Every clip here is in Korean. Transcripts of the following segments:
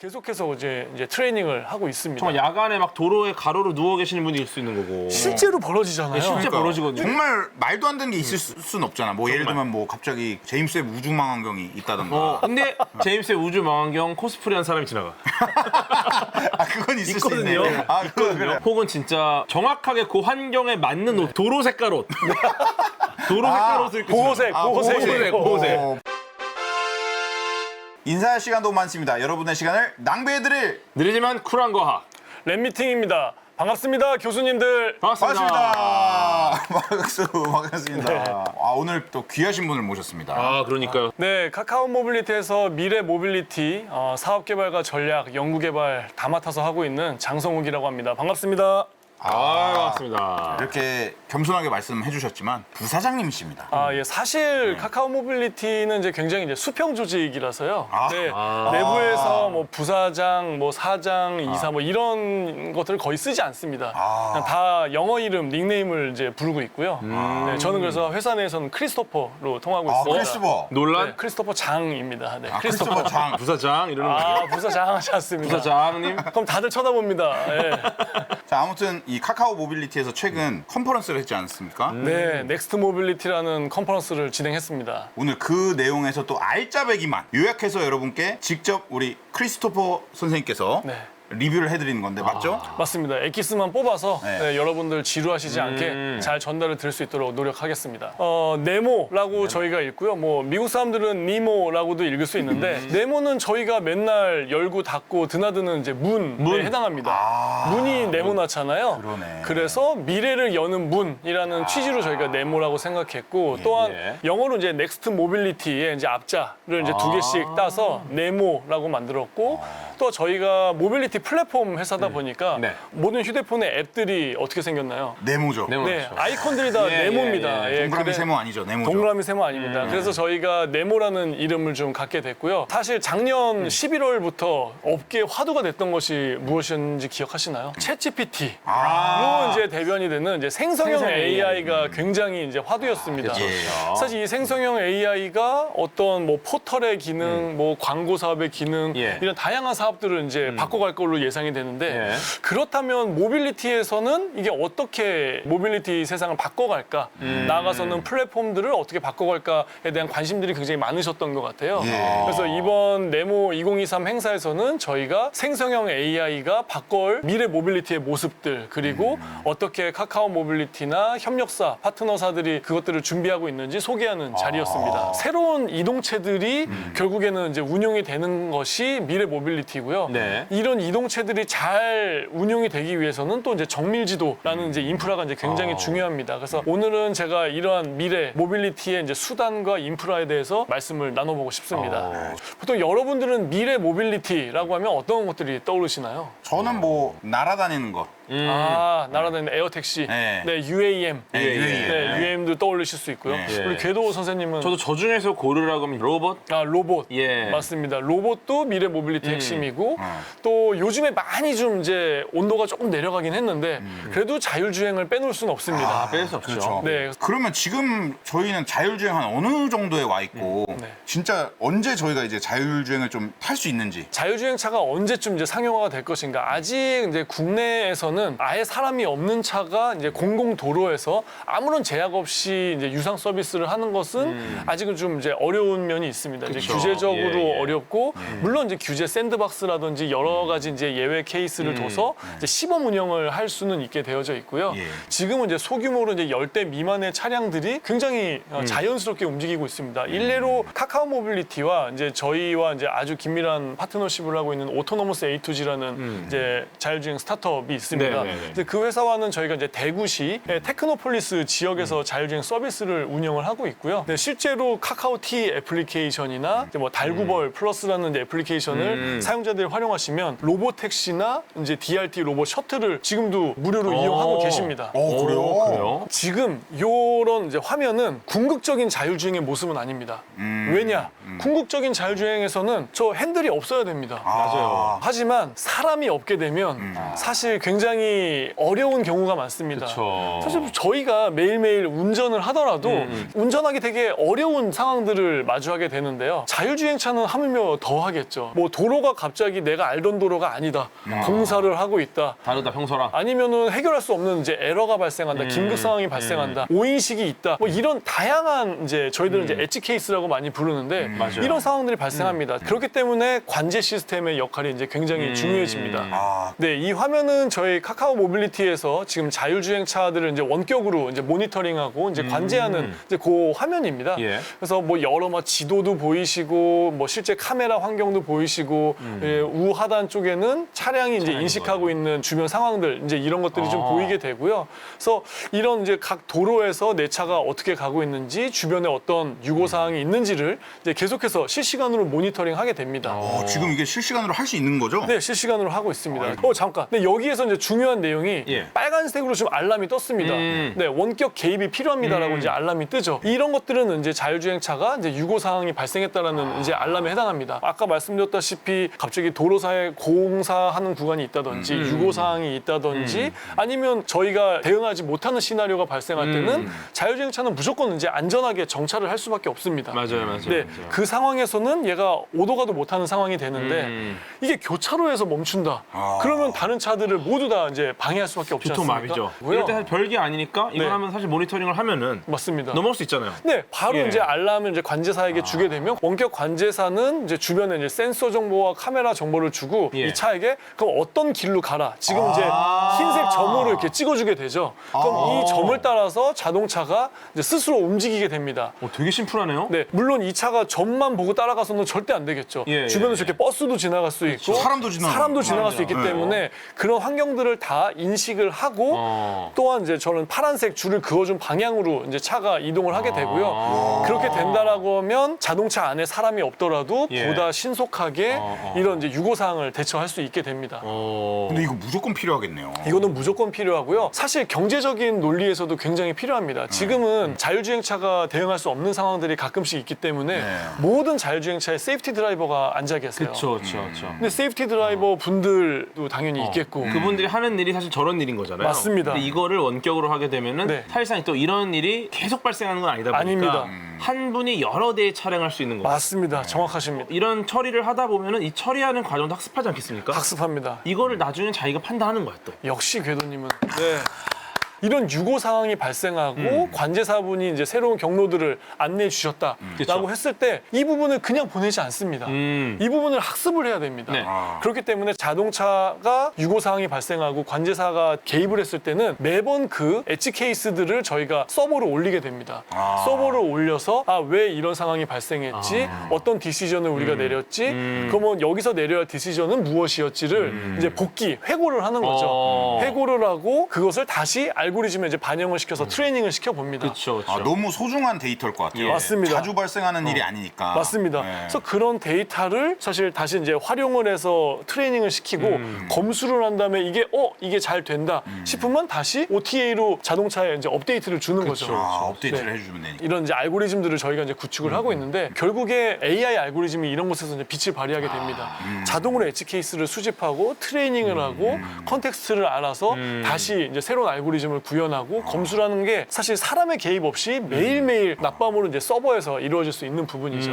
계속해서 이제 트레이닝을 하고 있습니다. 정말 야간에 막 도로에 가로로 누워 계시는 분이 있을 수 있는 거고. 실제로 벌어지잖아요. 실제 그러니까 벌어지거든요. 정말 말도 안 되는 게 있을 수는 없잖아. 뭐 예를 들면 뭐 갑자기 제임스 웹 우주망원경이 있다던가. 근데 제임스의 우주 망원경 코스프레한 사람이 지나가. 아 그건 있을 수 있거든요. 있네. 아 그건 그래. 혹은 진짜 정확하게 그 환경에 맞는 옷, 도로 색깔 옷. 도로 색깔 옷을 입고 보호색, 지나가. 보호색. 보호색. 인사할 시간도 많습니다. 여러분의 시간을 낭비해드릴 느리지만 쿨한 과학. 랩미팅입니다. 반갑습니다, 교수님들. 반갑습니다. 반갑습니다. 네. 아, 오늘 또 귀하신 분을 모셨습니다. 아, 그러니까요. 네, 카카오 모빌리티에서 미래 모빌리티 사업 개발과 전략, 연구 개발 다 맡아서 하고 있는 장성욱이라고 합니다. 반갑습니다. 반갑습니다. 이렇게 겸손하게 말씀해 주셨지만 부사장님이십니다. 예, 사실 카카오 모빌리티는 이제 굉장히 이제 수평 조직이라서요. 아. 네, 내부에서 뭐 부사장, 뭐 사장, 이사 뭐 이런 것들을 거의 쓰지 않습니다. 그냥 다 영어 이름, 닉네임을 이제 부르고 있고요. 네, 저는 그래서 회사 내에서는 크리스토퍼로 통하고 아, 있습니다. 크리스토퍼. 논란? 네, 크리스토퍼 장입니다. 네, 아, 크리스토퍼 장. 부사장 이러는 거예요. 부사장 하지 않습니다. 부사장님. 그럼 다들 쳐다봅니다. 예. 자, 아무튼 이 카카오 모빌리티에서 최근 컨퍼런스를 했지 않습니까? 네, 넥스트 모빌리티라는 컨퍼런스를 진행했습니다. 오늘 그 내용에서 또 알짜배기만 요약해서 여러분께 직접 우리 크리스토퍼 선생님께서 네. 리뷰를 해드리는 건데 맞죠? 맞습니다. 엑기스만 뽑아서 네. 네, 여러분들 지루하시지 않게 잘 전달을 드릴 수 있도록 노력하겠습니다. 네모라고 저희가 읽고요. 뭐 미국 사람들은 니모라고도 읽을 수 있는데 네모는 저희가 맨날 열고 닫고 드나드는 이제 문에 해당합니다. 문이 네모나잖아요. 그러네. 그래서 미래를 여는 문이라는 취지로 저희가 네모라고 생각했고 또한 예. 영어로 이제 넥스트 모빌리티의 이제 앞자를 이제 두 개씩 따서 네모라고 만들었고 또 저희가 모빌리티 플랫폼 회사다 보니까 네. 모든 휴대폰의 앱들이 어떻게 생겼나요? 네모죠. 네모. 네, 그렇죠. 아이콘들이 다 예, 네모입니다. 예, 예, 동그라미 그래- 세모 아니죠. 네모죠. 동그라미 세모 아닙니다. 그래서 저희가 네모라는 이름을 좀 갖게 됐고요. 사실 작년 11월부터 업계에 화두가 됐던 것이 무엇이었는지 기억하시나요? 챗GPT로 이제 대변이 되는 이제 생성형 생성형 AI가 굉장히 이제 화두였습니다. 그렇죠. 사실 이 생성형 AI가 어떤 뭐 포털의 기능, 뭐 광고 사업의 기능 예. 이런 다양한 사업들을 이제 바꿔갈 걸로 예상이 되는데 예. 그렇다면 모빌리티에서는 이게 어떻게 모빌리티 세상을 바꿔갈까? 나아가서는 플랫폼들을 어떻게 바꿔갈까에 대한 관심들이 굉장히 많으셨던 것 같아요. 예. 그래서 이번 네모 2023 행사에서는 저희가 생성형 AI가 바꿔올 미래 모빌리티의 모습들 그리고 어떻게 카카오 모빌리티나 협력사, 파트너사들이 그것들을 준비하고 있는지 소개하는 자리였습니다. 새로운 이동체들이 결국에는 이제 운용이 되는 것이 미래 모빌리티고요. 네. 이런 이동체들이 잘 운용이 되기 위해서는 또 이제 정밀지도라는 이제 인프라가 이제 굉장히 중요합니다. 그래서 오늘은 제가 이러한 미래 모빌리티의 이제 수단과 인프라에 대해서 말씀을 나눠보고 싶습니다. 보통 여러분들은 미래 모빌리티라고 하면 어떤 것들이 떠오르시나요? 저는 뭐 날아다니는 것. 날아다니는 에어택시, 네. UAM, 네, UAM. UAM도 떠올리실 수 있고요. 네. 우리 궤도 선생님은 저도 저 중에서 고르라고 하면 로봇? 로봇 예. 맞습니다. 로봇도 미래 모빌리티 핵심이고 또 요즘에 많이 좀 이제 온도가 조금 내려가긴 했는데 그래도 자율주행을 빼놓을 수는 없습니다. 뺄 수 없죠. 그렇죠. 네. 그러면 지금 저희는 자율주행 한 어느 정도에 와 있고 네. 진짜 언제 저희가 이제 자율주행을 좀 탈 수 있는지. 자율주행차가 언제쯤 이제 상용화가 될 것인가? 아직 이제 국내에서는 아예 사람이 없는 차가 이제 공공 도로에서 아무런 제약 없이 이제 유상 서비스를 하는 것은 아직은 좀 이제 어려운 면이 있습니다. 이제 그쵸. 규제적으로 예, 예. 어렵고 물론 이제 규제 샌드박스라든지 여러 가지 이제 예외 케이스를 둬서 이제 시범 운영을 할 수는 있게 되어져 있고요. 예. 지금은 이제 소규모로 이제 10대 미만의 차량들이 굉장히 자연스럽게 움직이고 있습니다. 일례로 카카오 모빌리티와 이제 저희와 이제 아주 긴밀한 파트너십을 하고 있는 오토노머스 A2G라는 이제 자율주행 스타트업이 있습니다. 네, 네, 네. 이제 그 회사와는 저희가 이제 대구시 테크노폴리스 지역에서 자율주행 서비스를 운영을 하고 있고요. 네, 실제로 카카오티 애플리케이션이나 이제 뭐 달구벌 플러스라는 이제 애플리케이션을 사용자들이 활용하시면 로봇 택시나 이제 DRT 로봇 셔틀을 지금도 무료로 이용하고 계십니다. 그래요? 지금 요런 이제 화면은 궁극적인 자율주행의 모습은 아닙니다. 왜냐? 궁극적인 자율주행에서는 저 핸들이 없어야 됩니다. 맞아요. 하지만 사람이 없게 되면 사실 굉장히 어려운 경우가 많습니다. 그쵸. 사실 저희가 매일매일 운전을 하더라도 운전하기 되게 어려운 상황들을 마주하게 되는데요. 자율주행차는 하물며 더 하겠죠. 뭐 도로가 갑자기 내가 알던 도로가 아니다. 공사를 하고 있다. 다르다 평소랑. 아니면은 해결할 수 없는 이제 에러가 발생한다, 긴급 상황이 발생한다, 오인식이 있다, 뭐 이런 다양한 이제 저희들은 이제 엣지 케이스라고 많이 부르는데 맞아요. 이런 상황들이 발생합니다. 그렇기 때문에 관제 시스템의 역할이 이제 굉장히 중요해집니다. 네, 이 화면은 저희 카카오 모빌리티에서 지금 자율주행차들을 이제 원격으로 이제 모니터링하고 이제 관제하는 이제 그 화면입니다. 예. 그래서 뭐 여러 뭐 지도도 보이시고 뭐 실제 카메라 환경도 보이시고 예, 우하단 쪽에는 차량이 이제 인식하고 있는 주변 상황들 이제 이런 것들이 좀 보이게 되고요. 그래서 이런 이제 각 도로에서 내 차가 어떻게 가고 있는지 주변에 어떤 유고 사항이 있는지를 이제 계속해서 실시간으로 모니터링하게 됩니다. 지금 이게 실시간으로 할 수 있는 거죠? 네, 실시간으로 하고 있습니다. 잠깐. 근데 여기에서 이제 중요한 내용이 예. 빨간색으로 지금 알람이 떴습니다. 네, 원격 개입이 필요합니다라고 이제 알람이 뜨죠. 이런 것들은 이제 자율주행차가 이제 유고 사항이 발생했다라는 이제 알람에 해당합니다. 아까 말씀드렸다시피 갑자기 도로사에 공사하는 구간이 있다든지 유고 사항이 있다든지 아니면 저희가 대응하지 못하는 시나리오가 발생할 때는 자율주행차는 무조건 이제 안전하게 정차를 할 수밖에 없습니다. 맞아요. 네, 그 상황에서는 얘가 오도 가도 못하는 상황이 되는데 이게 교차로에서 멈춘다. 그러면 다른 차들을 모두 다 이제 방해할 수밖에 없지 않습니까? 교통마비죠. 이럴 때 사실 별게 아니니까 이거 네. 하면 사실 모니터링을 하면은 맞습니다. 넘어올 수 있잖아요. 네, 바로 예. 이제 알람을 이제 관제사에게 주게 되면 원격 관제사는 이제 주변에 이제 센서 정보와 카메라 정보를 주고 예. 이 차에게 그럼 어떤 길로 가라. 지금 이제 흰색 점으로 이렇게 찍어주게 되죠. 그럼 이 점을 따라서 자동차가 이제 스스로 움직이게 됩니다. 되게 심플하네요. 네, 물론 이 차가 점만 보고 따라가서는 절대 안 되겠죠. 예, 주변에 예. 저렇게 버스도 지나갈 수 있고 사람도 지나갈 수 있기 네. 때문에 그런 환경들을 다 인식을 하고 또한 이제 저는 파란색 줄을 그어준 방향으로 이제 차가 이동을 하게 되고요. 그렇게 된다라고 하면 자동차 안에 사람이 없더라도 예. 보다 신속하게 이런 이제 유고 사항을 대처할 수 있게 됩니다. 근데 이거 무조건 필요하겠네요. 이거는 무조건 필요하고요. 사실 경제적인 논리에서도 굉장히 필요합니다. 지금은 자율주행차가 대응할 수 없는 상황들이 가끔씩 있기 때문에 모든 자율주행차에 세이프티 드라이버가 앉아 계세요. 그렇죠. 근데 세이프티 드라이버 분들도 당연히 있겠고 그분들이 하는 일이 사실 저런 일인 거잖아요. 맞습니다. 근데 이거를 원격으로 하게 되면은 네. 사실상 또 이런 일이 계속 발생하는 건 아니다 보니까 아닙니다. 한 분이 여러 대의 차량할 수 있는 거죠. 맞습니다. 정확하십니다. 이런 처리를 하다 보면은 이 처리하는 과정도 학습하지 않겠습니까? 학습합니다. 이거를 나중에 자기가 판단하는 거야 또. 역시 궤도님은 이런 유고 상황이 발생하고 관제사분이 이제 새로운 경로들을 안내해 주셨다라고 그쵸. 했을 때 이 부분을 그냥 보내지 않습니다. 이 부분을 학습을 해야 됩니다. 네. 그렇기 때문에 자동차가 유고 상황이 발생하고 관제사가 개입을 했을 때는 매번 그 엣지 케이스들을 저희가 서버로 올리게 됩니다. 서버를 올려서 왜 이런 상황이 발생했지? 어떤 디시전을 우리가 내렸지? 그러면 여기서 내려야 할 디시전은 무엇이었지를 이제 복귀, 회고를 하는 거죠. 회고를 하고 그것을 다시 알고리즘에 이제 반영을 시켜서 트레이닝을 시켜봅니다. 그렇죠. 너무 소중한 데이터일 것 같아요. 맞습니다. 자주 발생하는 일이 아니니까. 맞습니다. 네. 그래서 그런 데이터를 사실 다시 이제 활용을 해서 트레이닝을 시키고 검수를 한 다음에 이게 잘 된다 싶으면 다시 OTA로 자동차에 이제 업데이트를 주는 거죠. 업데이트를 해주면 되니까. 이런 이제 알고리즘들을 저희가 이제 구축을 하고 있는데 결국에 AI 알고리즘이 이런 곳에서 이제 빛을 발휘하게 됩니다. 자동으로 엣지 케이스를 수집하고 트레이닝을 하고 컨텍스트를 알아서 다시 이제 새로운 알고리즘을 구현하고 검수라는 게 사실 사람의 개입 없이 매일매일 낮밤으로 이제 서버에서 이루어질 수 있는 부분이죠.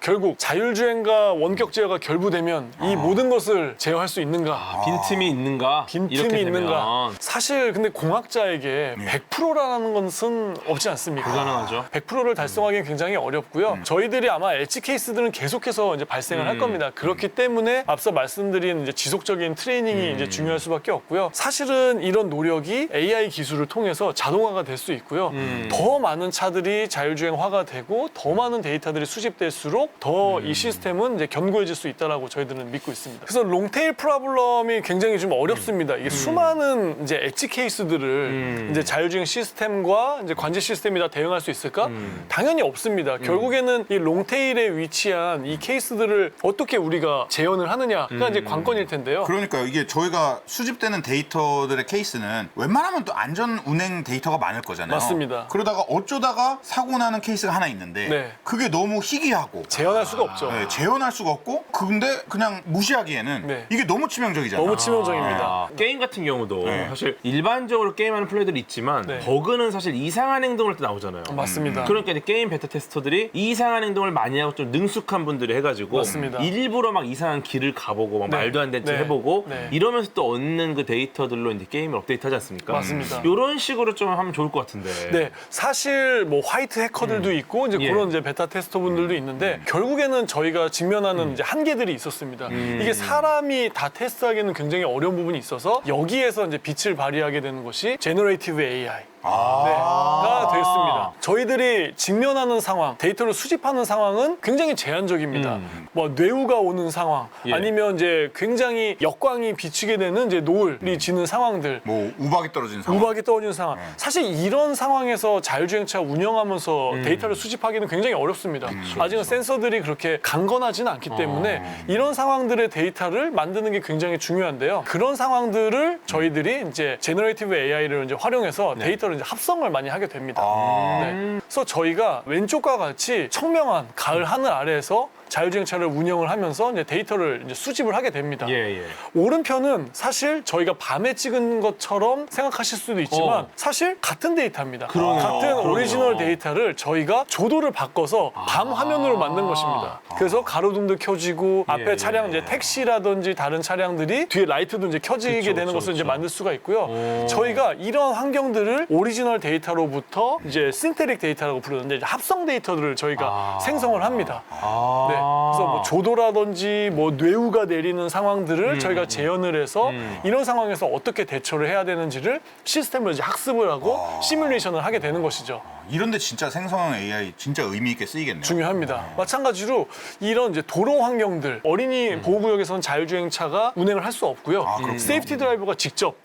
결국 자율주행과 원격 제어가 결부되면 이 모든 것을 제어할 수 있는가? 빈틈이 있는가? 이렇게 빈틈이 되면 있는가? 사실 근데 공학자에게 100%라는 것은 없지 않습니까? 불가능하죠. 100%를 달성하기는 굉장히 어렵고요. 저희들이 아마 엣지 케이스들은 계속해서 이제 발생을 할 겁니다. 그렇기 때문에 앞서 말씀드린 이제 지속적인 트레이닝이 이제 중요할 수밖에 없고요. 사실은 이런 노력이 AI 기술을 통해서 자동화가 될 수 있고요. 더 많은 차들이 자율주행화가 되고 더 많은 데이터들이 수집될수록 더 이 시스템은 이제 견고해질 수 있다라고 저희들은 믿고 있습니다. 그래서 롱테일 프로블럼이 굉장히 좀 어렵습니다. 이게 수많은 이제 엣지 케이스들을 이제 자율주행 시스템과 이제 관제 시스템이 다 대응할 수 있을까? 당연히 없습니다. 결국에는 이 롱테일에 위치한 이 케이스들을 어떻게 우리가 재현을 하느냐가 이제 관건일 텐데요. 그러니까요. 이게 저희가 수집되는 데이터들의 케이스는 웬만하면 또 안전 운행 데이터가 많을 거잖아요. 맞습니다. 그러다가 어쩌다가 사고 나는 케이스가 하나 있는데 네. 그게 너무 희귀하고 재현할 수가 없죠. 네, 재현할 수가 없고 근데 그냥 무시하기에는 네. 이게 너무 치명적이잖아요. 너무 치명적입니다. 게임 같은 경우도 네. 사실 일반적으로 게임하는 플레이들이 있지만 네. 버그는 사실 이상한 행동을 할 때 나오잖아요. 맞습니다. 그러니까 이제 게임 베타 테스터들이 이상한 행동을 많이 하고 좀 능숙한 분들이 해가지고 맞습니다. 일부러 막 이상한 길을 가보고 막 네. 말도 안 되는 짓 네. 해보고 네. 이러면서 또 얻는 그 데이터들로 이제 게임을 업데이트하지 않습니까? 맞습니다. 이런 식으로 좀 하면 좋을 것 같은데. 네, 사실 뭐 화이트 해커들도 있고 이제 예. 그런 이제 베타 테스터 분들도 있는데 결국에는 저희가 직면하는 이제 한계들이 있었습니다. 이게 사람이 다 테스트하기는 굉장히 어려운 부분이 있어서 여기에서 이제 빛을 발휘하게 되는 것이 제너레이티브 AI. 가 됐습니다. 저희들이 직면하는 상황, 데이터를 수집하는 상황은 굉장히 제한적입니다. 뭐 뇌우가 오는 상황, 예. 아니면 이제 굉장히 역광이 비치게 되는 이제 노을이 지는 상황들, 뭐 우박이 떨어진 상황. 우박이 떨어지는 상황. 사실 이런 상황에서 자율주행차 운영하면서 데이터를 수집하기는 굉장히 어렵습니다. 아직은 센서들이 그렇게 강건하지는 않기 때문에 이런 상황들의 데이터를 만드는 게 굉장히 중요한데요. 그런 상황들을 저희들이 이제 제너레이티브 AI를 이제 활용해서 데이터를 이제 합성을 많이 하게 됩니다. 네. 그래서 저희가 왼쪽과 같이 청명한 가을 하늘 아래에서 자율주행차를 운영을 하면서 이제 데이터를 이제 수집을 하게 됩니다. 예. 오른편은 사실 저희가 밤에 찍은 것처럼 생각하실 수도 있지만 사실 같은 데이터입니다. 같은 오리지널 데이터를 저희가 조도를 바꿔서 밤 화면으로 만든 것입니다. 그래서 가로등도 켜지고 앞에 차량 이제 택시라든지 다른 차량들이 뒤에 라이트도 이제 켜지게 되는 것을 이제 만들 수가 있고요. 저희가 이런 환경들을 오리지널 데이터로부터 이제 신테릭 데이터라고 부르는데 이제 합성 데이터들을 저희가 생성을 합니다. 네. 그래서 뭐 조도라든지 뭐 뇌우가 내리는 상황들을 저희가 재현을 해서 이런 상황에서 어떻게 대처를 해야 되는지를 시스템을 이제 학습을 하고 시뮬레이션을 하게 되는 것이죠. 이런데 진짜 생성형 AI 진짜 의미 있게 쓰이겠네요. 중요합니다. 마찬가지로 이런 이제 도로 환경들, 어린이 보호구역에서는 자율주행차가 운행을 할 수 없고요. 그렇군요. 세이프티 드라이버가 직접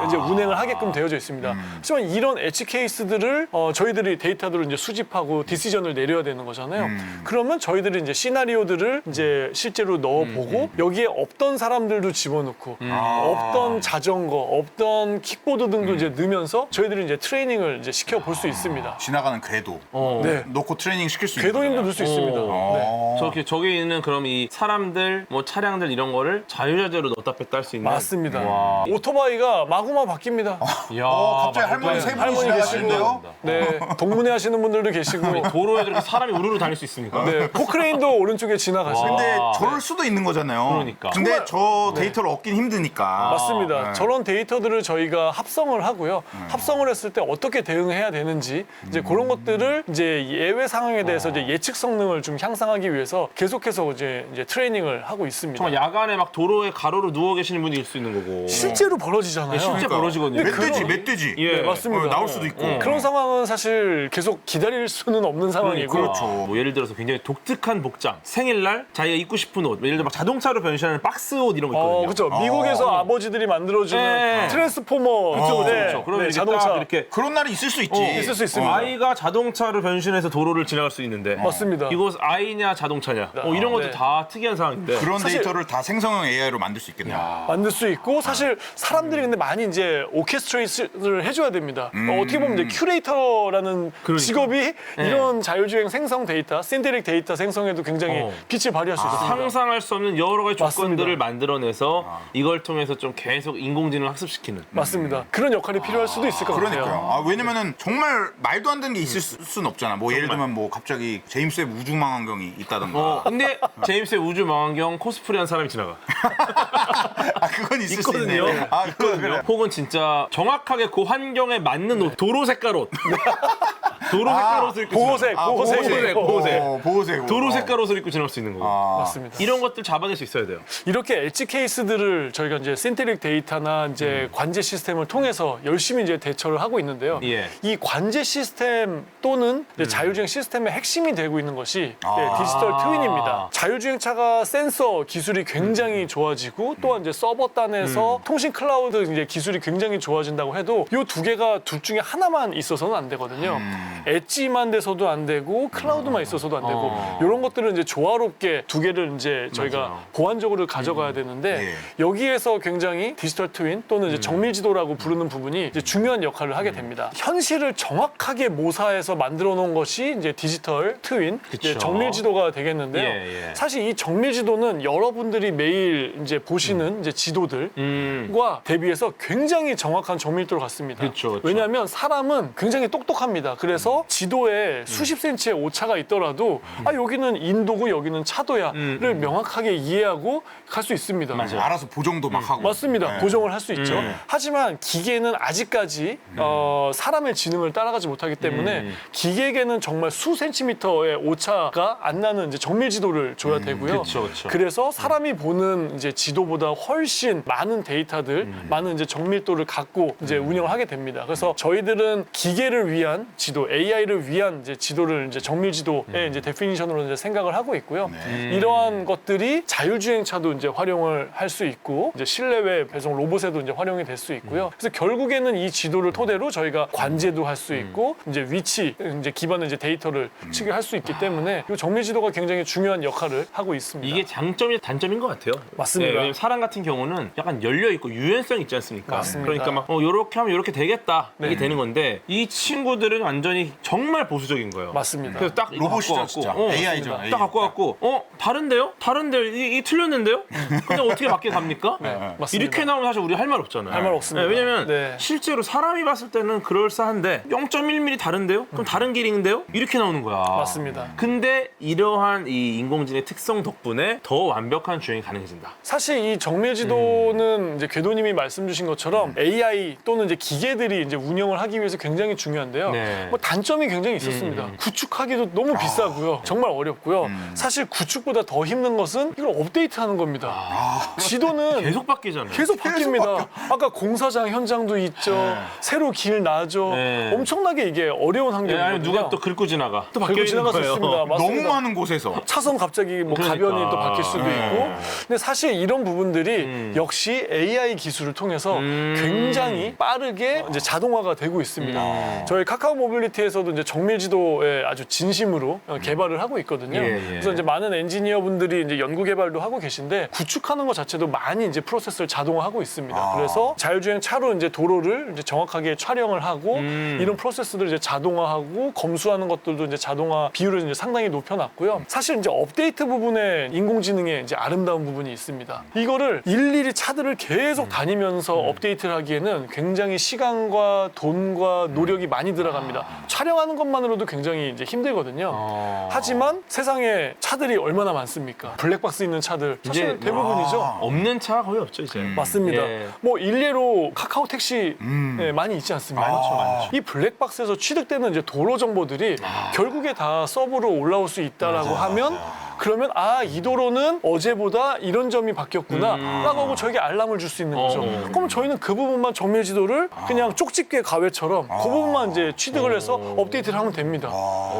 이제 운행을 하게끔 되어져 있습니다. 하지만 이런 엣지 케이스들을 저희들이 데이터들을 이제 수집하고 디시전을 내려야 되는 거잖아요. 그러면 저희들이 이제 시나리오들을 이제 실제로 넣어보고 여기에 없던 사람들도 집어넣고 없던 자전거, 없던 킥보드 등도 이제 넣으면서 저희들이 이제 트레이닝을 이제 시켜볼 수 있습니다. 지나가는 궤도 네. 놓고 트레이닝 시킬 수 있는 궤도님도 거잖아요. 넣을 수 있습니다. 네. 저기 저기 있는 그럼 이 사람들 뭐 차량들 이런 거를 자유자재로 넣었다 뺐다 할 수 있는. 맞습니다. 와. 오토바이가 마구마구 바뀝니다. 이야, 갑자기 할머니 세 분이 할머니 지나가시는데요? 네, 동문회 하시는 분들도 계시고, 도로에 이렇게 사람이 우르르 다닐 수 있습니까? 네, 포크레인도 오른쪽에 지나가시고. 와. 근데 저럴 수도 있는 거잖아요. 그러니까. 근데 정말- 저 데이터를 얻긴 힘드니까. 맞습니다. 네. 저런 데이터들을 저희가 합성을 하고요. 합성을 했을 때 어떻게 대응해야 되는지 이제 그런 것들을 이제 예외 상황에 대해서 이제 예측 성능을 좀 향상하기 위해서 계속해서 이제 트레이닝을 하고 있습니다. 정말 야간에 막 도로에 가로로 누워 계시는 분이 있을 수 있는 거고. 실제로 벌어지잖아요. 실제 벌어지거든요. 멧돼지. 예. 네, 맞습니다. 나올 수도 있고. 그런 상황은 사실 계속 기다릴 수는 없는 상황이고. 그렇죠. 뭐 예를 들어서 굉장히 독특한 복장, 생일날 자기가 입고 싶은 옷, 예를 들어 막 자동차로 변신하는 박스 옷 이런 거 있거든요. 그렇죠. 미국에서 아버지들이 만들어주는 네. 트랜스포머, 그렇죠. 그러면 네, 이렇게 자동차 딱 이렇게 그런 날이 있을 수 있지. 있을 수 있습니다. 아이가 자동차로 변신해서 도로를 지나갈 수 있는데 맞습니다. 이거 아이냐 자동차냐 이런 것도 네. 다 특이한 상황인데 그런 사실- 데이터를 다 생성형 AI로 만들 수 있겠네요. 만들 수 있고 사실 사람들이 근데 많이 이제 오케스트레이션을 해줘야 됩니다. 어떻게 보면 이제 큐레이터라는 그러니까. 직업이 이런 자율주행 생성 데이터, 신테릭 데이터 생성에도 굉장히 빛을 발휘할 수 있습니다. 상상할 수 없는 여러 가지 조건들을 맞습니다. 만들어내서 이걸 통해서 좀 계속 인공지능을 학습시키는. 맞습니다. 그런 역할이 필요할 수도 있을 것 그러니까요. 같아요. 왜냐면은 정말 말도 안 되는 게 있을 수는 없잖아. 뭐 예를 들면 뭐 갑자기 제임스 웹 우주망원경이 있다던가. 근데 제임스의 우주 망원경 코스프레한 사람이 지나가. 그건 있을 수 있거든요. 있네. 그래. 혹은 진짜 정확하게 그 환경에 맞는 옷, 도로 색깔 옷. 도로 색깔 옷을 입고 보호색, 지나가. 보호색. 보호색. 보호색. 도로 색깔 옷을 입고 지나갈 수 있는 거고. 맞습니다. 이런 것들 잡아낼 수 있어야 돼요. 이렇게 엣지 케이스들을 저희가 이제 신테릭 데이터나 이제 관제 시스템을 통해서 열심히 이제 대처를 하고 있는데요. 예. 이 관제 시스템 또는 이제 자율주행 시스템의 핵심이 되고 있는 것이 디지털 트윈입니다. 자율주행차가 센서 기술이 굉장히 좋아지고 또한 이제 서버 단에서 통신 클라우드 이제 기술이 굉장히 좋아진다고 해도 이 두 개가 둘 중에 하나만 있어서는 안 되거든요. 엣지만 돼서도 안 되고 클라우드만 있어서도 안 되고 이런 것들은 이제 조화롭게 두 개를 이제 저희가 맞아요. 보완적으로 가져가야 되는데 여기에서 굉장히 디지털 트윈 또는 이제 정밀 지도라고 부르는 부분이 이제 중요한 역할을 하게 됩니다. 현실을 정확하게 모사해서 만들어 놓은 것이 이제 디지털 트윈, 이제 그쵸. 정밀 지도가 되겠는데요. 예, 예. 사실 이 정밀 지도는 여러분들이 매일 이제 보시는 이제 지도들과 대비해서 굉장히 정확한 정밀도를 갖습니다. 그쵸, 그쵸. 왜냐하면 사람은 굉장히 똑똑합니다. 그래서 지도에 수십 센치의 오차가 있더라도 아 여기는 인도고 여기는 차도야를 명확하게 이해하고 갈 수 있습니다. 맞아요. 알아서 보정도 막 하고. 맞습니다. 네. 보정을 할 수 있죠. 하지만 기계는 아직까지 사람의 지능을 따라가지 못하기 때문에 기계에게는 정말 수 센티미터의 오차가 안 나는 이제 정밀 지도를 줘야 되고요. 그쵸, 그쵸. 그래서 사람이 보는 이제 지도보다 훨씬 많은 데이터들, 많은 이제 정밀도를 갖고 이제 운영을 하게 됩니다. 그래서 저희들은 기계를 위한 지도, AI를 위한 이제 지도를 이제 정밀 지도의 이제 데피니션으로 이제 생각을 하고 있고요. 이러한 것들이 자율주행차도 이제 활용을 할 수 있고 이제 실내외 배송 로봇에도 이제 활용이 될 수 있고요. 그래서 결국에는 이 지도를 토대로 저희가 관제도 할 수 있고 이제 위치 이제 기반의 이제 데이터를 측정할 수 있기 때문에 이 정밀 지도가 굉장히 중요한 역할을 하고 있습니다. 이게 장점이 단점인 것 같아요. 맞습니다. 왜냐면 사람 같은 경우는 약간 열려 있고 유연성 있지 않습니까? 맞습니다. 그러니까 막 요렇게 하면 요렇게 되겠다 네. 이게 되는 건데 이 친구들은 완전히 정말 보수적인 거예요. 맞습니다. 그래서 딱 이거 로봇이죠, 갖고 진짜. 갖고, AI죠. 딱 갖고 갖고 다른데요? 다른데요? 이 틀렸는데요? 근데 어떻게 맞게 갑니까? 맞습니다. 이렇게 나오면 사실 우리 할 말 없잖아요. 할 말 없습니다. 왜냐면 네. 실제로 사람이 봤을 때는 그럴싸한데 0.1mm 다른데요? 그럼 다른 길인데요? 이렇게 나오는 거야. 맞습니다. 근데 이러한 이 인공지능의 특성 덕분에 더 완벽한 주행이 가능해진다. 사실 이 정밀 지도는 이제 궤도님이 말씀 주신 것처럼 AI 또는 이제 기계들이 이제 운영을 하기 위해서 굉장히 중요한데요. 네. 뭐 단점이 굉장히 있었습니다. 구축하기도 너무 비싸고요. 정말 어렵고요. 사실 구축보다 더 힘든 것은 이걸 업데이트하는 겁니다. 지도는 계속 바뀌잖아요. 계속 바뀝니다. 아까 공사장 현장도 있죠. 새로 길 나죠. 네. 엄청나게 이게 어려운 예, 환경이거든요. 아니면 누가 또 긁고 지나가. 또 바뀌어 긁고 있는 지나갈 수 거예요. 있습니다. 너무 맞습니다. 많은 곳에서. 차선 갑자기 뭐 그러니까. 가변이 또 바뀔 수도 있고. 근데 사실 이런 부분들이 역시 AI 기술을 통해서 굉장히 빠르게 이제 자동화가 되고 있습니다. 저희 카카오 모빌리티에서도 이제 정밀 지도에 아주 진심으로 개발을 하고 있거든요. 예, 예. 그래서 이제 많은 엔지니어분들이 이제 연구 개발도 하고 계신데 구축하는 것 자체도 많이 이제 프로세스를 자동화하고 있습니다. 그래서 자율주행 차로 이제 도로를 이제 정확하게 촬영을 하고 이런 프로세스들을 이제 자동화하고 검수하는 것들도 이제 자동화 비율을 이제 상당히 높여놨고요. 사실 이제 업데이트 부분에 인공지능의 이제 아름다운 부분이 있습니다. 이거를 일일이 차들을 계속 다니면서 업데이트를 하기에는 굉장히 시간과 돈과 노력이 많이 들어갑니다. 촬영하는 것만으로도 굉장히 이제 힘들거든요. 하지만 세상에 차들이 얼마나 많습니까? 블랙박스 있는 차들 사실 이제 대부분이죠. 없는 차가 거의 없죠 이제. 맞습니다. 예. 뭐 일례로 카카오 택시 많이 있지 않습니까? 많죠. 이 블랙박스에서 취득되는 이제 도로 정보들이 결국에 다 서버로 올라올 수 있다라고 하면 그러면 이 도로는 어제보다 이런 점이 바뀌었구나 라고 하고 저에게 알람을 줄 수 있는 거죠. 그럼 저희는 그 부분만 정밀 지도를 그냥 쪽집게 가외처럼 그 부분만 이제 취득을 해서 업데이트를 하면 됩니다.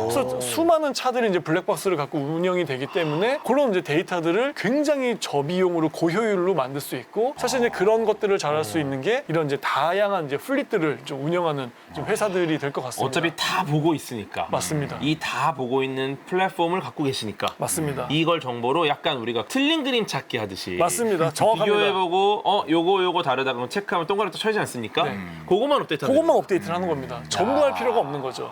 그래서 수많은 차들이 이제 블랙박스를 갖고 운영이 되기 때문에 그런 이제 데이터들을 굉장히 저비용으로 고효율로 만들 수 있고 사실 이제 그런 것들을 잘할 수 있는 게 이런 이제 다양한 이제 플릿들을 좀 운영하는 좀 회사들이 될 것 같습니다. 어차피 다 보고 있으니까. 맞습니다. 이 다 보고 있는 플랫폼을 갖고 계시니까. 맞습니다. 이걸 정보로 약간 우리가 틀린 그림 찾기 하듯이 맞습니다. 정확합니다. 비교해보고 요거 다르다 그러면 체크하면 동그랗게 또 쳐지지 않습니까? 그것만 업데이트하는 그것만 업데이트를 하는 겁니다. 전부 할 필요가 없는 거죠.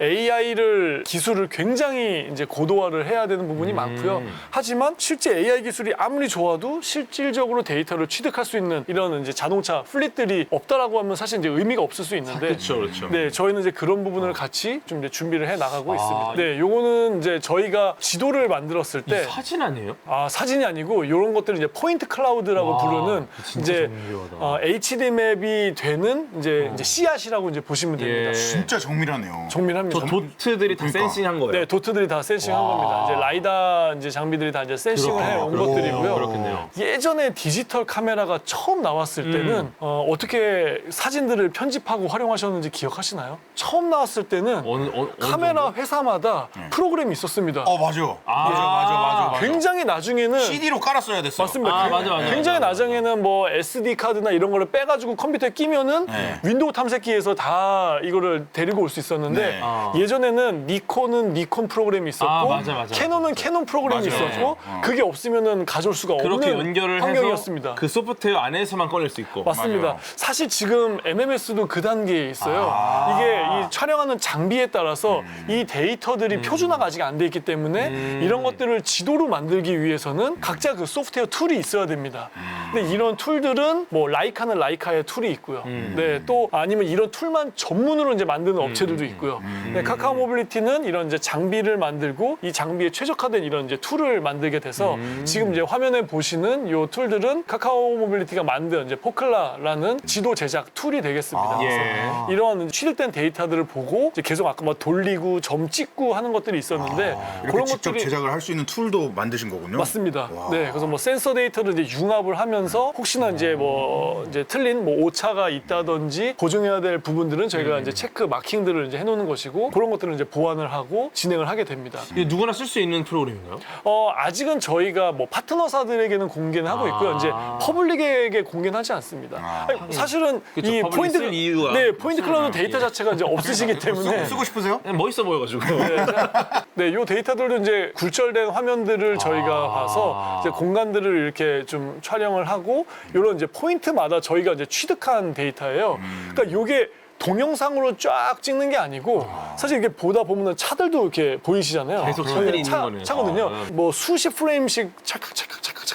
AI를 기술을 굉장히 이제 고도화를 해야 되는 부분이 많고요. 하지만 실제 AI 기술이 아무리 좋아도 실질적으로 데이터를 취득할 수 있는 이런 이제 자동차 플릿들이 없다라고 하면 사실 이제 의미가 없을 수 있는데 그렇죠, 그렇죠. 네, 저희는 이제 그런 부분을 같이 좀 이제 준비를 해 나가고 있습니다. 네, 요거는 이제 저희가 지도를 만들었을 때 사진 아니에요? 사진이 아니고 이런 것들을 이제 포인트 클라우드라고 부르는 진짜 이제 정밀하다. HD 맵이 되는 이제 씨앗이라고 이제 보시면 됩니다. 예. 진짜 정밀하네요. 정밀합니다. 저 도트들이 다 그러니까. 센싱한 거예요. 네, 도트들이 다 센싱한 겁니다. 이제 라이다 이제 장비들이 다 이제 센싱을 해온 그렇군요. 것들이고요. 그렇겠네요. 예전에 디지털 카메라가 처음 나왔을 때는 어떻게 사진들을 편집하고 활용하셨는지 기억하시나요? 처음 나왔을 때는 어느 카메라 정도? 회사마다 프로그램이 있었습니다. 맞아. 맞아. 굉장히 나중에는 CD로 깔았어야 됐어. 맞습니다. 아, 맞아. 굉장히 나중에는 뭐 SD 카드나 이런 거를 빼가지고 컴퓨터에 끼면은 네. 윈도우 탐색기에서 다 이거를 데리고 올 수 있었는데 네. 예전에는 니콘은 니콘 프로그램이 있었고 아, 맞아. 캐논은 캐논 프로그램이 맞아요. 있었고 그게 없으면은 가져올 수가 그렇게 없는 연결을 환경이었습니다. 해서 그 소프트웨어 안에서만 꺼낼 수 있고. 맞습니다. 맞아요. 사실 지금 MMS도 그 단계에 있어요. 이게 이 촬영하는 장비에 따라서 이 데이터들이 표준화가 아직 안 돼 있기 때문에 이런 것들을 지도로 만들기 위해서는 각자 그 소프트웨어 툴이 있어야 됩니다. 근데 이런 툴들은 뭐 라이카는 라이카의 툴이 있고요. 네, 또 아니면 이런 툴만 전문으로 이제 만드는 업체들도 있고요. 네, 카카오 모빌리티는 이런 이제 장비를 만들고 이 장비에 최적화된 이런 이제 툴을 만들게 돼서 지금 이제 화면에 보시는 이 툴들은 카카오 모빌리티가 만든 이제 포클라라는 지도 제작 툴이 되겠습니다. 그래서 이런 취득된 데이터들을 보고 이제 계속 아까 막 돌리고 점 찍고 하는 것들이 있었는데 이렇게 그런 직접 것들이 제작을 할 수 있는 툴도 만드신 거군요. 맞습니다. 네, 그래서 뭐 센서 데이터를 이제 융합을 하면서 혹시나 이제 뭐 이제 틀린 뭐 오차가 있다든지 보정해야 될 부분들은 저희가 이제 체크 마킹들을 이제 해놓는 것이고 그런 것들을 이제 보완을 하고 진행을 하게 됩니다. 이게 누구나 쓸 수 있는 프로그램인가요? 아직은 저희가 뭐 파트너사들에게는 공개는 하고 있고요. 이제 퍼블릭에게 공개는 하지 않습니다. 아니, 사실은 그쵸, 이 퍼블릭 포인트 쓸 이유가 포인트 클라우드 데이터 자체가 이제 없으시기 때문에 쓰고 싶으세요? 그냥 멋있어 보여가지고. 네, 요 데이터들도 이제 굴절된 화면들을 저희가 봐서 이제 공간들을 이렇게 좀 촬영을 하고 이런 이제 포인트마다 저희가 이제 취득한 데이터예요. 그러니까 요게 동영상으로 쫙 찍는 게 아니고 사실 이게 보다 보면은 차들도 이렇게 보이시잖아요. 계속 차들이 있는 거네요. 차거든요. 뭐 수십 프레임씩 찰칵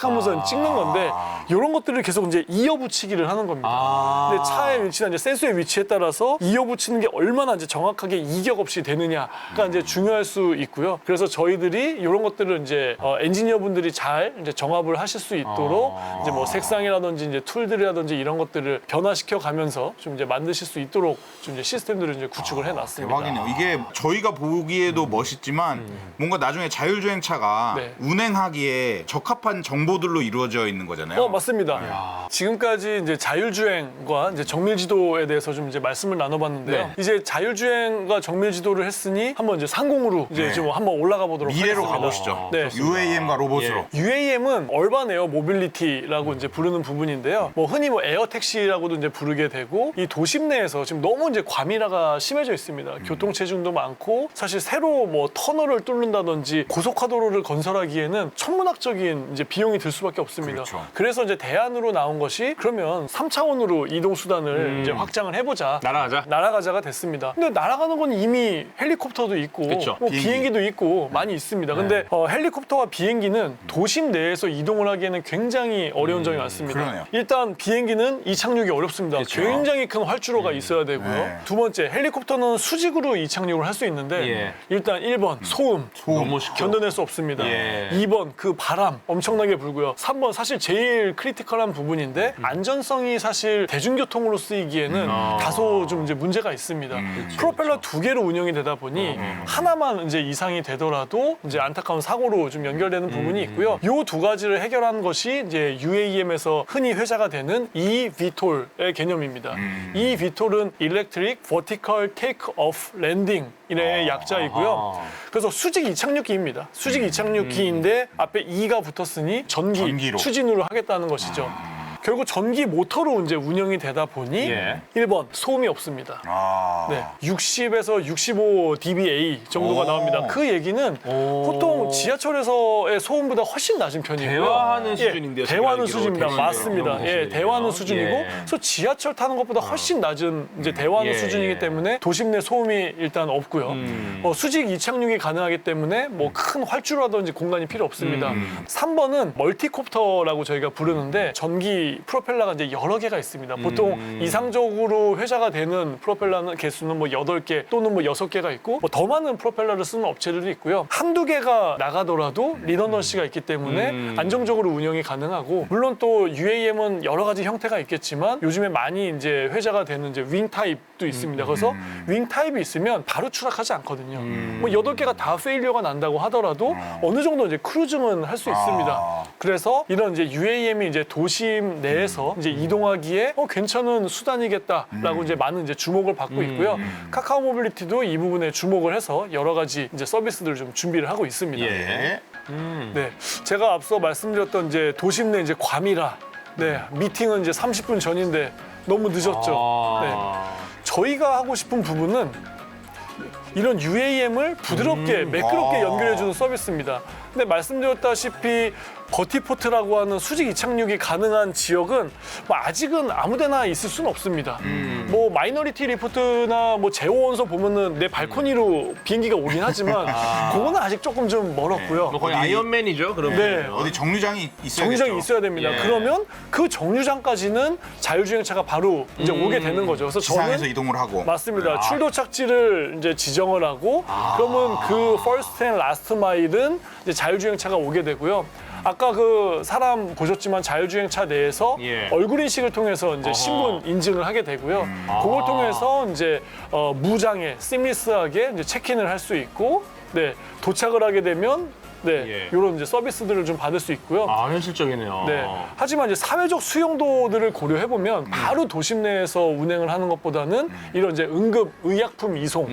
하면서 찍는 건데 이런 것들을 계속 이제 이어붙이기를 하는 겁니다. 근데 차의 위치나 이제 센서의 위치에 따라서 이어붙이는 게 얼마나 이제 정확하게 이격 없이 되느냐가 이제 중요할 수 있고요. 그래서 저희들이 이런 것들을 이제 엔지니어분들이 잘 이제 정합을 하실 수 있도록 이제 뭐 색상이라든지 이제 툴들이라든지 이런 것들을 변화시켜 가면서 좀 이제 만드실 수 있도록 좀 이제 시스템들을 이제 구축을 해놨습니다. 대박이네요. 이게 저희가 보기에도 멋있지만 뭔가 나중에 자율주행차가 네. 운행하기에 적합한 정보들로 이루어져 있는 거잖아요. 맞습니다. 지금까지 이제 자율주행과 이제 정밀지도에 대해서 좀 이제 말씀을 나눠봤는데요. 네. 이제 자율주행과 정밀지도를 했으니 한번 이제 상공으로 이제 네. 좀 한번 올라가 보도록 미래로 하겠습니다. 가보시죠. 네. UAM과 로봇으로. UAM은 얼반 에어 모빌리티라고 이제 부르는 부분인데요. 뭐 흔히 뭐 에어 택시라고도 이제 부르게 되고 이 도심 내에서 지금 너무 이제 과밀화가 심해져 있습니다. 교통 체증도 많고 사실 새로 뭐 터널을 뚫는다든지 고속화도로를 건설하기에는 천문학적인 이제 비용이 들 수밖에 없습니다. 그렇죠. 그래서 이제 대안으로 나온 것이 그러면 3차원으로 이동 수단을 이제 확장을 해보자. 날아가자가 됐습니다. 근데 날아가는 건 이미 헬리콥터도 있고 그쵸. 뭐 비행기. 비행기도 있고 많이 있습니다. 근데 헬리콥터와 비행기는 도심 내에서 이동을 하기에는 굉장히 어려운 점이 많습니다. 그러네요. 일단 비행기는 이착륙이 어렵습니다. 그쵸. 굉장히 큰 활주로가 있어야 되고요. 네. 두 번째 헬리콥터는 수직으로 이착륙을 할 수 있는데 예. 일단 1번 소음. 너무 쉽죠. 견뎌낼 수 없습니다. 예. 2번 그 바람 엄청나게 불고요. 3번 사실 제일 크리티컬한 부분인데 안전성이 사실 대중교통으로 쓰이기에는 다소 좀 이제 문제가 있습니다. 프로펠러 두 개로 운영이 되다 보니 하나만 이제 이상이 되더라도 이제 안타까운 사고로 좀 연결되는 부분이 있고요. 요 두 가지를 해결한 것이 이제 UAM에서 흔히 회자가 되는 eVTOL의 개념입니다. eVTOL은 Electric Vertical Take-off Landing 이의 약자이고요. 그래서 수직 이착륙기입니다. 수직 이착륙기인데 앞에 E가 붙었으니 전기로. 추진으로 하겠다는 것이죠. 결국 전기 모터로 이제 운영이 되다 보니 예. 1번 소음이 없습니다. 네, 60에서 65 dBA 정도가 오. 나옵니다. 그 얘기는 보통 지하철에서의 소음보다 훨씬 낮은 편이고요. 대화하는 수준인데요, 제가 대화하는 알기로. 수준입니다. 대화는 맞습니다. 그런 예, 수준이네요. 대화하는 수준이고, 예. 그래서 지하철 타는 것보다 훨씬 낮은 이제 대화하는 예, 수준이기 예. 때문에 도심 내 소음이 일단 없고요. 수직 이착륙이 가능하기 때문에 뭐 큰 활주로라든지 공간이 필요 없습니다. 3번은 멀티콥터라고 저희가 부르는데 전기 프로펠러가 이제 여러 개가 있습니다. 보통 이상적으로 회자가 되는 프로펠러는 개수는 뭐 8개 또는 뭐 6개가 있고 뭐 더 많은 프로펠러를 쓰는 업체들도 있고요. 한두 개가 나가더라도 리더넌시가 있기 때문에 안정적으로 운영이 가능하고 물론 또 UAM은 여러 가지 형태가 있겠지만 요즘에 많이 이제 회자가 되는 이제 윙 타입도 있습니다. 그래서 윙 타입이 있으면 바로 추락하지 않거든요. 뭐 8개가 다 페일리어가 난다고 하더라도 어느 정도 이제 크루징은 할 수 있습니다. 그래서 이런 이제 UAM이 이제 도심 내에서 이제 이동하기에 괜찮은 수단이겠다라고 이제 많은 이제 주목을 받고 있고요. 카카오 모빌리티도 이 부분에 주목을 해서 여러 가지 이제 서비스들을 좀 준비를 하고 있습니다. 예. 네, 제가 앞서 말씀드렸던 이제 도심 내 이제 과밀화. 네, 미팅은 이제 30분 전인데 너무 늦었죠. 네. 저희가 하고 싶은 부분은 이런 UAM을 부드럽게 매끄럽게 연결해주는 서비스입니다. 근데 말씀드렸다시피 버티포트라고 하는 수직 이착륙이 가능한 지역은 뭐 아직은 아무데나 있을 수는 없습니다. 뭐 마이너리티 리포트나 뭐 제호 원서 보면은 내 발코니로 비행기가 오긴 하지만 그거는 아직 조금 좀 멀었고요. 뭐 거의 어디- 아이언맨이죠, 그러면. 네. 어디 정류장이 있어야겠죠. 정류장이 있어야 됩니다. 예. 그러면 그 정류장까지는 자율주행차가 바로 이제 오게 되는 거죠. 그래서 지상에서 저는 이동을 하고. 맞습니다. 출도착지를 이제 지정을 하고 그러면 그 first and last mile은 이제 자율주행차가 오게 되고요. 아까 그 사람 보셨지만 자율주행차 내에서 예. 얼굴 인식을 통해서 이제 신분 인증을 하게 되고요. 그걸 통해서 이제 무장애, 시미스하게 이제 체크인을 할 수 있고, 네, 도착을 하게 되면 네, 예. 이런 이제 서비스들을 좀 받을 수 있고요. 현실적이네요. 네. 하지만 이제 사회적 수용도들을 고려해 보면 바로 도심 내에서 운행을 하는 것보다는 이런 이제 응급 의약품 이송,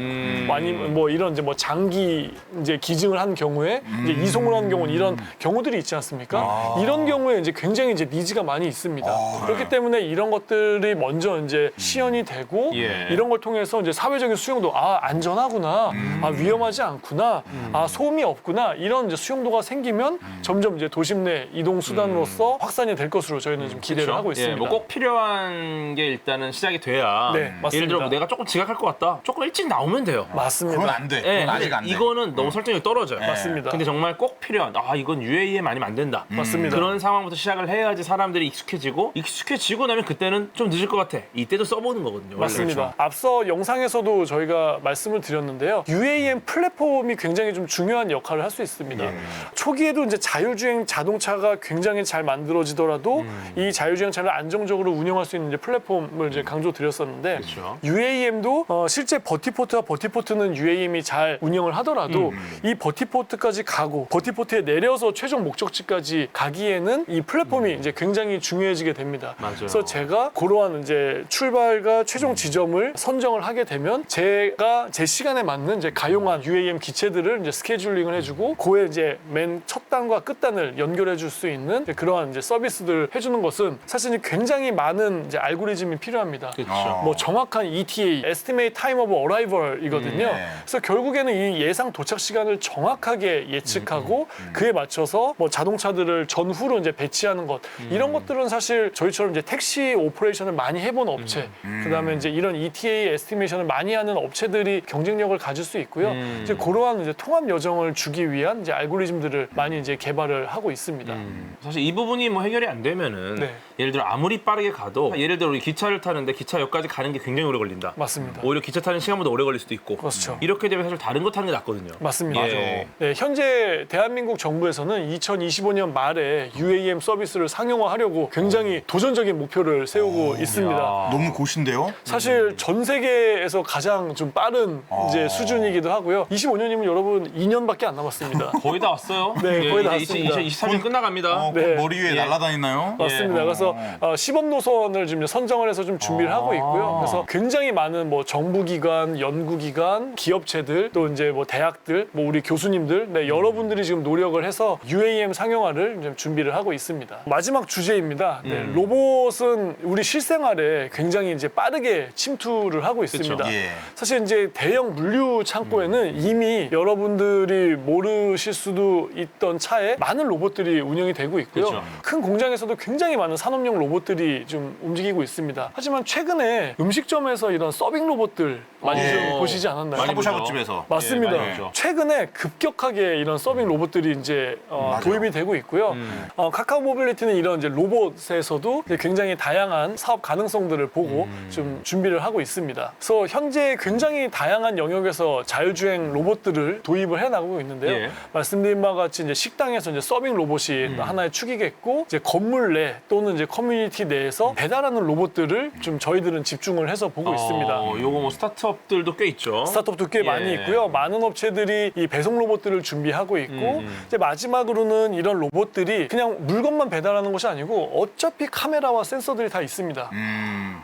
아니면 뭐 이런 이제 뭐 장기 이제 기증을 한 경우에 이제 이송을 하는 경우는 이런 경우들이 있지 않습니까? 이런 경우에 이제 굉장히 이제 니즈가 많이 있습니다. 그렇기 때문에 이런 것들이 먼저 이제 시연이 되고 예. 이런 걸 통해서 이제 사회적인 수용도 안전하구나, 위험하지 않구나, 소음이 없구나 이런 이제 수용도가 생기면 점점 이제 도심 내 이동 수단으로서 확산이 될 것으로 저희는 좀 기대를 그렇죠? 하고 있습니다. 예, 뭐 꼭 필요한 게 일단은 시작이 돼야. 네, 맞습니다. 예를 들어 뭐 내가 조금 지각할 것 같다. 조금 일찍 나오면 돼요. 맞습니다. 그건 안 돼. 예, 그건 아직 근데 안 돼. 이거는 너무 설득력이 떨어져요. 맞습니다. 근데 정말 꼭 필요한, 이건 UAM 아니면 안 된다. 맞습니다. 그런 상황부터 시작을 해야지 사람들이 익숙해지고 나면 그때는 좀 늦을 것 같아. 이때도 써보는 거거든요. 원래. 맞습니다. 앞서 영상에서도 저희가 말씀을 드렸는데요. UAM 플랫폼이 굉장히 좀 중요한 역할을 할 수 있습니다. 초기에도 이제 자율주행 자동차가 굉장히 잘 만들어지더라도 이 자율주행차를 안정적으로 운영할 수 있는 이제 플랫폼을 이제 강조드렸었는데 그렇죠. UAM도 실제 버티포트는 UAM이 잘 운영을 하더라도 이 버티포트까지 가고 버티포트에 내려서 최종 목적지까지 가기에는 이 플랫폼이 이제 굉장히 중요해지게 됩니다. 맞아요. 그래서 제가 그러한 이제 출발과 최종 지점을 선정을 하게 되면 제가 제 시간에 맞는 이제 가용한 UAM 기체들을 이제 스케줄링을 해주고 그에 이제 맨 첫 단과 끝 단을 연결해 줄 수 있는 이제 그러한 이제 서비스들을 해주는 것은 사실 굉장히 많은 이제 알고리즘이 필요합니다. 그렇죠. 뭐 정확한 ETA, Estimate Time of Arrival이거든요. 네. 그래서 결국에는 이 예상 도착 시간을 정확하게 예측하고 그에 맞춰서 뭐 자동차들을 전후로 이제 배치하는 것 이런 것들은 사실 저희처럼 이제 택시 오퍼레이션을 많이 해본 업체, 그다음에 이제 이런 ETA 에스티메이션을 많이 하는 업체들이 경쟁력을 가질 수 있고요. 이제 그러한 이제 통합 여정을 주기 위한 이제 알고리즘들을 많이 이제 개발을 하고 있습니다. 사실 이 부분이 뭐 해결이 안 되면은 네. 예를 들어 아무리 빠르게 가도 예를 들어 우리 기차를 타는데 기차역까지 가는 게 굉장히 오래 걸린다. 맞습니다. 오히려 기차 타는 시간보다 오래 걸릴 수도 있고. 그렇죠. 이렇게 되면 사실 다른 거 타는 게 낫거든요. 맞습니다. 예. 네, 현재 대한민국 정부에서는 2025년 말에 UAM 서비스를 상용화하려고 굉장히 도전적인 목표를 세우고 있습니다. 너무 고신데요? 사실 전 세계에서 가장 좀 빠른 이제 수준이기도 하고요. 25년이면 여러분 2년밖에 안 남았습니다. 거의 다 왔어요. 네, 거의 다 이제 왔습니다. 2023년 끝나갑니다. 네. 머리 위에 예. 날아다니나요? 맞습니다. 그래서 시범 노선을 지금 선정을 해서 좀 준비를 하고 있고요. 그래서 굉장히 많은 뭐 정부기관, 연구기관, 기업체들 또 이제 뭐 대학들, 뭐 우리 교수님들, 네, 여러분들이 지금 노력을 해서 UAM 상용화를 좀 준비를 하고 있습니다. 마지막 주제입니다. 네, 로봇은 우리 실생활에 굉장히 이제 빠르게 침투를 하고 있습니다. 그쵸. 예. 사실 이제 대형 물류 창고에는 이미 여러분들이 모르실 수도 있던 차에 많은 로봇들이 운영이 되고 있고요. 그쵸. 큰 공장에서도 굉장히 많은 산업용 로봇들이 좀 움직이고 있습니다. 하지만 최근에 음식점에서 이런 서빙 로봇들 많이 예. 좀 보시지 않았나요? 많이 보죠. 샤브샤브집에서. 맞습니다. 예, 많이 보죠. 최근에 급격하게 이런 서빙 로봇들이 이제 맞아요. 도입이 되고 있고요. 카카오 모빌리티는 이런 이제 로봇에서도 이제 굉장히 다양한 사업 가능성들을 보고 좀 준비를 하고 있습니다. 그래서 현재 굉장히 다양한 영역에서 자율주행 로봇들을 도입을 해나가고 있는데요. 예. 말씀드린 바와 같이 이제 식당에서 이제 서빙 로봇이 하나의 축이겠고, 이제 건물 내 또는 이제 커뮤니티 내에서 배달하는 로봇들을 좀 저희들은 집중을 해서 보고 있습니다. 요거 뭐 스타트업들도 꽤 있죠. 스타트업도 꽤 예. 많이 있고요. 많은 업체들이 이 배송 로봇들을 준비하고 있고, 이제 마지막으로는 이런 로봇들이 그냥 물건만 배달하는 것이 아니고 어차피 카메라와 센서들이 다 있습니다.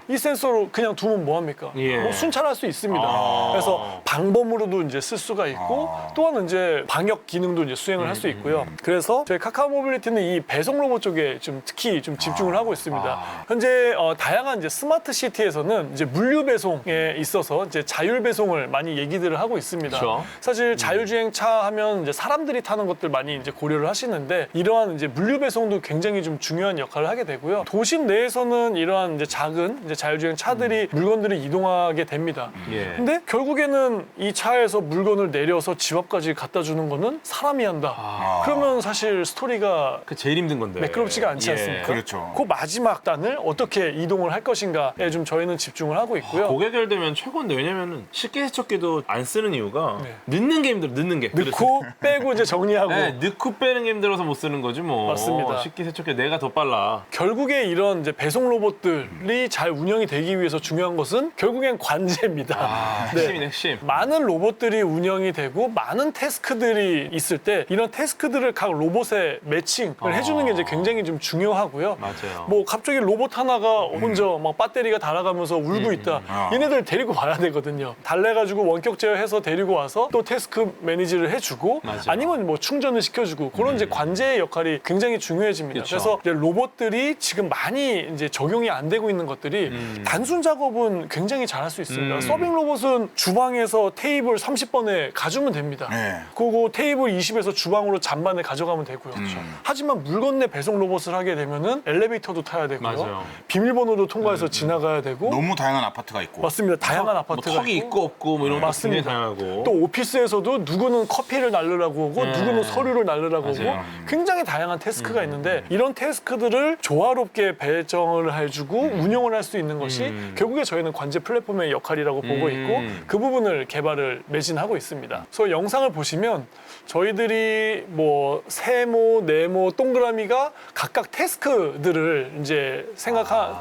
이 센서로 그냥 두면 뭐합니까? 예. 뭐 순찰할 수 있습니다. 그래서 방범으로도 이제 쓸 수가 있고 또한 이제 방역 기능도 이제 수행을 할 수 있고요. 그래서 저희 카카오 모빌리티는 이 배송 로봇 쪽에 좀 특히 좀 집중을 하고 있습니다. 현재 다양한 이제 스마트 시티에서는 이제 물류 배송에 있어서 이제 자율 배송을 많이 얘기들을 하고 있습니다. 그렇죠. 사실 자율주행차 하면 이제 사람들이 타는 것들 많이 이제 고려를 하시는데 이러한 이제 물류 배송도 굉장히 좀 중요한 역할을 하게 되고요. 도심 내에서는 이러한 이제 작은 이제 자율주행 차들이 물건들을 이동하게 됩니다. 예. 근데 결국에는 이 차에서 물건을 내려서 집 앞까지 갖다 주는 거는 사람이 한다. 그러면 사실 스토리가 그 제일 힘든 건데. 매끄럽지가 않지 예. 않습니까? 그렇죠. 그 마지막 단을 어떻게 이동을 할 것인가에 좀 저희는 집중을 하고 있고요. 고개 결되면 최고인데 왜냐면은 식기세척기도 안 쓰는 이유가 네. 넣는 게 힘들어. 넣는 게. 넣고 빼고 이제 정리하고 네, 넣고 빼는 게 힘들어서 못 쓰는 거지 뭐. 맞습니다. 식기세척기 내가 더 빨라. 결국에 이런 이제 배송 로봇들이 잘 운영이 되기 위해서 중요한 것은 결국엔 관제입니다. 네. 핵심이네 핵심. 많은 로봇들이 운영이 되고 많은 태스크들이 있을 때 이런 태스크들을 각 로봇에 매칭을 해주는 게 이제 굉장히 좀 중요하고요. 맞아요. 뭐 갑자기 로봇 하나가 혼자 막 배터리가 닳아가면서 울고 있다. 얘네들 데리고 와야 되거든요. 달래가지고 원격 제어해서 데리고 와서 또 태스크 매니지를 해주고 맞아요. 아니면 뭐 충전을 시켜주고 그런 이제 관제의 역할이 굉장히 중요해집니다. 그쵸. 그래서 이제 로봇들이 지금 많이 이제 적용이 안 되고 있는 것들이 단순 작업은 굉장히 잘할 수 있습니다. 서빙 로봇은 주방에서 테이블 30번에 가주면 됩니다. 네. 그리고 테이블 20에서 주방으로 잔반에 가져가면 되고요. 하지만 물건 내 배송 로봇을 하게 되면은 엘리베이터도 타야 되고요. 맞아요. 비밀번호도 통과해서 지나가야 되고 너무 다양한 아파트가 있고. 맞습니다. 다양한 뭐 아파트가 턱이 있고. 있고 없고 뭐 이런 거 굉장히 맞습니다. 다양하고. 또 오피스에서도 누구는 커피를 날르라고 오고 누구는 서류를 날르라고 오고 맞아요. 굉장히 다양한 태스크가 있는데 이런 태스크들을 조화롭게 배정을 해주고 운영을 할 수 있는 것이 결국에 저희는 관제 플랫폼의 역할이라고 보고 있고 그 부분을 개발을 매진하고 있습니다. 그래서 영상을 보시면 저희들이 뭐 세모, 네모, 동그라미가 각각 태스크들을 이제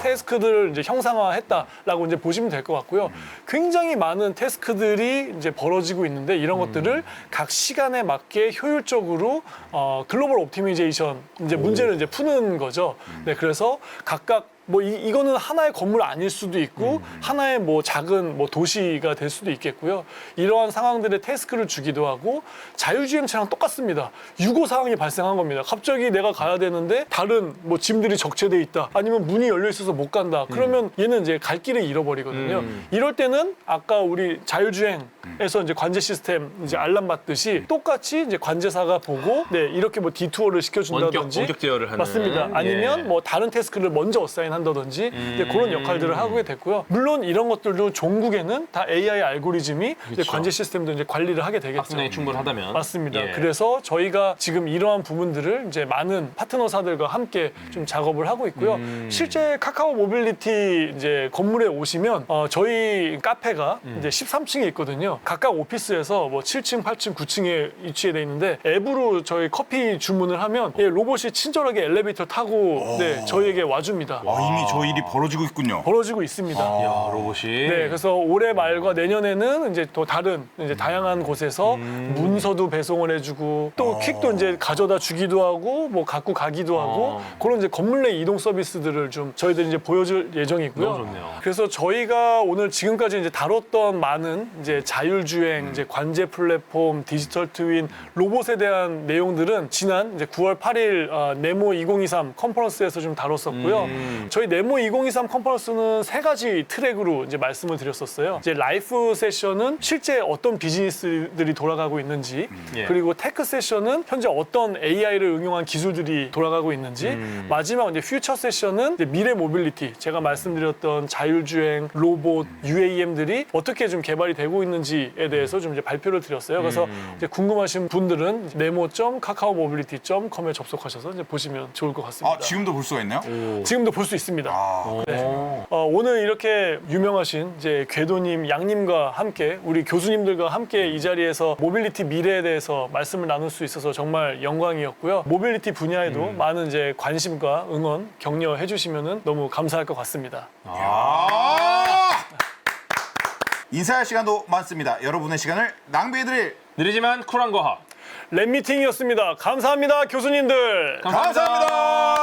태스크들을 이제 형상화했다라고 이제 보시면 될 것 같고요. 굉장히 많은 태스크들이 이제 벌어지고 있는데 이런 것들을 각 시간에 맞게 효율적으로 글로벌 옵티미제이션 이제 문제를 이제 푸는 거죠. 네, 그래서 각각 뭐 이거는 하나의 건물 아닐 수도 있고 하나의 뭐 작은 뭐 도시가 될 수도 있겠고요. 이러한 상황들의 태스크를 주기도 하고 자율주행차랑 똑같습니다. 유고 상황이 발생한 겁니다. 갑자기 내가 가야 되는데 다른 뭐 짐들이 적체돼 있다. 아니면 문이 열려 있어서 못 간다. 그러면 얘는 이제 갈 길을 잃어버리거든요. 이럴 때는 아까 우리 자율주행에서 이제 관제 시스템 이제 알람 받듯이 똑같이 이제 관제사가 보고 네 이렇게 뭐 디투어를 시켜준다든지 원격 제어를 하는. 맞습니다. 아니면 예. 뭐 다른 태스크를 먼저 어사인 한다든지 이제 그런 역할들을 하게 됐고요. 물론 이런 것들도 종국에는 다 AI 알고리즘이 이제 그렇죠. 관제 시스템도 이제 관리를 하게 되겠죠. 합성량이 충분하다면. 맞습니다. 예. 그래서 저희가 지금 이러한 부분들을 이제 많은 파트너사들과 함께 좀 작업을 하고 있고요. 실제 카카오 모빌리티 이제 건물에 오시면 저희 카페가 이제 13층에 있거든요. 각각 오피스에서 뭐 7층, 8층, 9층에 위치해 있는데 앱으로 저희 커피 주문을 하면 예, 로봇이 친절하게 엘리베이터 타고 네, 저희에게 와줍니다. 이미 저 일이 벌어지고 있군요. 벌어지고 있습니다. 야, 로봇이. 네, 그래서 올해 말과 내년에는 이제 또 다른 이제 다양한 곳에서 문서도 배송을 해주고 또 퀵도 이제 가져다 주기도 하고 뭐 갖고 가기도 하고 그런 이제 건물 내 이동 서비스들을 좀 저희들이 이제 보여줄 예정이고요. 너무 좋네요. 그래서 저희가 오늘 지금까지 이제 다뤘던 많은 이제 자율주행, 이제 관제 플랫폼, 디지털 트윈, 로봇에 대한 내용들은 지난 이제 9월 8일 네모 2023 컨퍼런스에서 좀 다뤘었고요. 저희 네모 2023 컨퍼런스는 3가지 트랙으로 이제 말씀을 드렸었어요. 이제 라이프 세션은 실제 어떤 비즈니스들이 돌아가고 있는지, 예. 그리고 테크 세션은 현재 어떤 AI를 응용한 기술들이 돌아가고 있는지, 마지막 이제 퓨처 세션은 이제 미래 모빌리티, 제가 말씀드렸던 자율주행, 로봇, UAM들이 어떻게 좀 개발이 되고 있는지에 대해서 좀 이제 발표를 드렸어요. 그래서 이제 궁금하신 분들은 네모.카카오모빌리티.com에 접속하셔서 이제 보시면 좋을 것 같습니다. 지금도 볼 수가 있나요? 지금도 볼 수 있습니다. 네. 오늘 이렇게 유명하신 이제 궤도님, 양님과 함께 우리 교수님들과 함께 이 자리에서 모빌리티 미래에 대해서 말씀을 나눌 수 있어서 정말 영광이었고요. 모빌리티 분야에도 많은 이제 관심과 응원, 격려해 주시면 너무 감사할 것 같습니다. 인사할 시간도 많습니다. 여러분의 시간을 낭비해드릴 느리지만 쿨한 과학. 랩 미팅이었습니다. 감사합니다, 교수님들. 감사합니다.